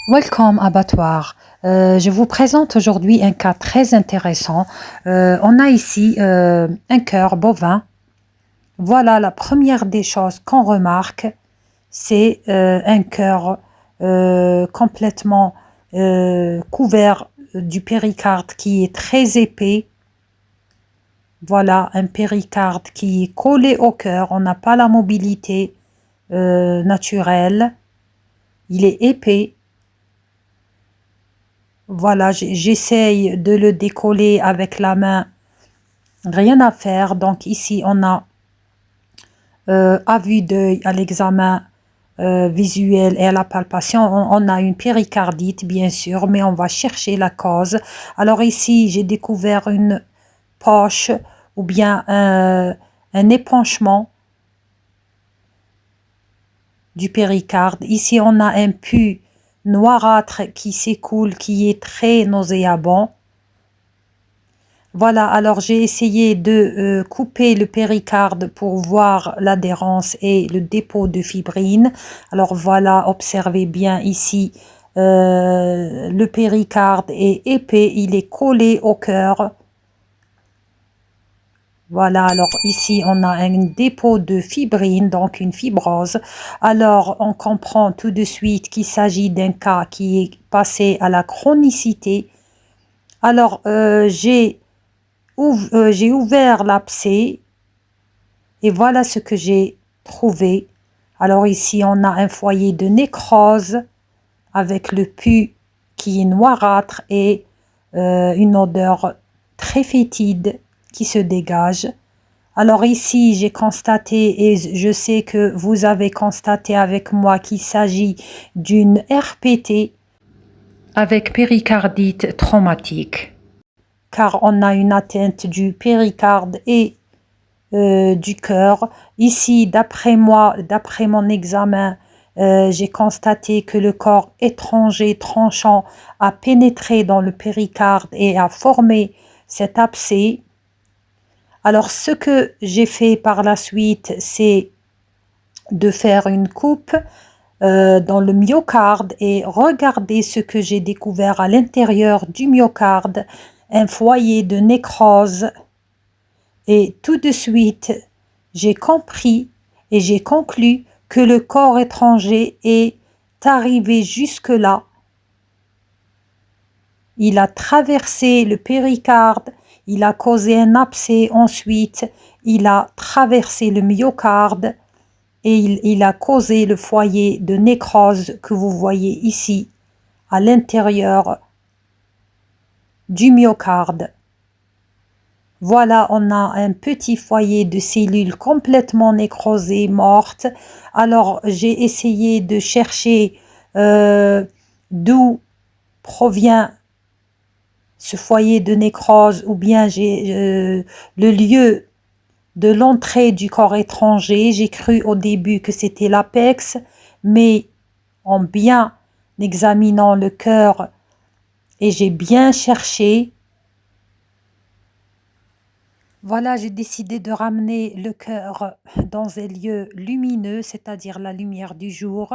Welcome Abattoir. Je vous présente aujourd'hui un cas très intéressant. On a ici un cœur bovin. Voilà la première des choses qu'on remarque, c'est un cœur complètement couvert du péricarde qui est très épais. Voilà un péricarde qui est collé au cœur. On n'a pas la mobilité naturelle. Il est épais. Voilà, j'essaye de le décoller avec la main, rien à faire. Donc ici, on a à vue d'œil, à l'examen visuel et à la palpation, on a une péricardite, bien sûr, mais on va chercher la cause. Alors ici, j'ai découvert une poche ou bien un épanchement du péricarde. Ici, on a un pus noirâtre qui s'écoule, qui est très nauséabond. Voilà, alors j'ai essayé de couper le péricarde pour voir l'adhérence et le dépôt de fibrine. Alors voilà, observez bien ici, le péricarde est épais, il est collé au cœur. Voilà, alors ici on a un dépôt de fibrine, donc une fibrose. Alors on comprend tout de suite qu'il s'agit d'un cas qui est passé à la chronicité. Alors j'ai ouvert l'abcès et voilà ce que j'ai trouvé. Alors ici on a un foyer de nécrose avec le pus qui est noirâtre et une odeur très fétide qui se dégage. Alors ici, j'ai constaté, et je sais que vous avez constaté avec moi qu'il s'agit d'une RPT avec péricardite traumatique, car on a une atteinte du péricarde et du cœur. Ici, d'après moi, d'après mon examen, j'ai constaté que le corps étranger tranchant a pénétré dans le péricarde et a formé cet abcès. Alors, ce que j'ai fait par la suite, c'est de faire une coupe dans le myocarde et regarder ce que j'ai découvert à l'intérieur du myocarde, un foyer de nécrose. Et tout de suite, j'ai compris et j'ai conclu que le corps étranger est arrivé jusque-là. Il a traversé le péricarde, il a causé un abcès ensuite, il a traversé le myocarde et il a causé le foyer de nécrose que vous voyez ici à l'intérieur du myocarde. Voilà, on a un petit foyer de cellules complètement nécrosées, mortes. Alors, j'ai essayé de chercher d'où provient ce foyer de nécrose ou bien le lieu de l'entrée du corps étranger. J'ai cru au début que c'était l'apex, mais en bien examinant le cœur et j'ai bien cherché, voilà, j'ai décidé de ramener le cœur dans un lieu lumineux, c'est-à-dire la lumière du jour,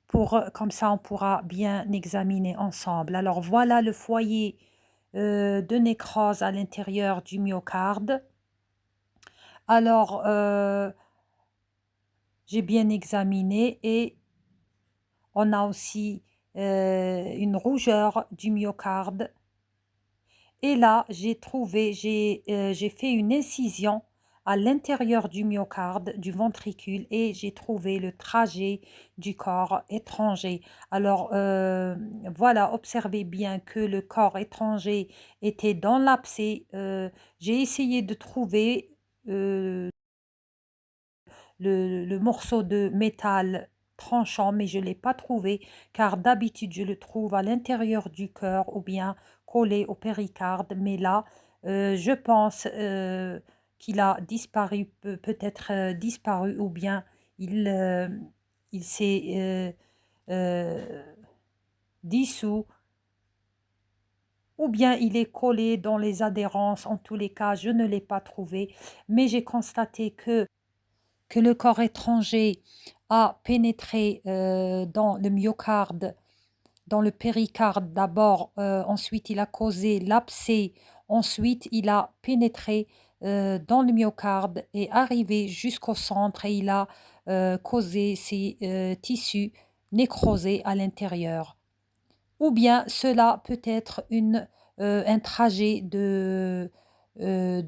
pour comme ça on pourra bien examiner ensemble. Alors voilà le foyer de nécrose à l'intérieur du myocarde. Alors j'ai bien examiné et on a aussi une rougeur du myocarde. Et là, j'ai fait une incision à l'intérieur du myocarde, du ventricule, et j'ai trouvé le trajet du corps étranger. Alors, voilà, observez bien que le corps étranger était dans l'abcès. J'ai essayé de trouver le morceau de métal tranchant, mais je ne l'ai pas trouvé, car d'habitude, je le trouve à l'intérieur du cœur ou bien collé au péricarde. Mais là, je pense qu'il a disparu, peut-être disparu, ou bien il, euh, il s'est euh, dissous, ou bien il est collé dans les adhérences. En tous les cas, je ne l'ai pas trouvé, mais j'ai constaté que le corps étranger a pénétré dans le myocarde dans le péricarde d'abord, ensuite il a causé l'abcès, ensuite il a pénétré dans le myocarde et arrivé jusqu'au centre et il a causé ces tissus nécrosés à l'intérieur. Ou bien cela peut être un trajet de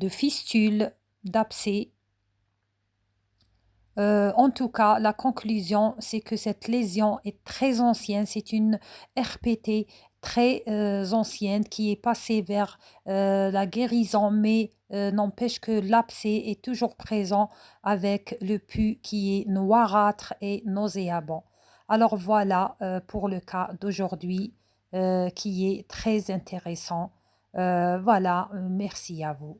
fistule, d'abcès. En tout cas, la conclusion, c'est que cette lésion est très ancienne. C'est une RPT très ancienne qui est passée vers la guérison, mais n'empêche que l'abcès est toujours présent avec le pus qui est noirâtre et nauséabond. Alors voilà pour le cas d'aujourd'hui qui est très intéressant. Voilà, merci à vous.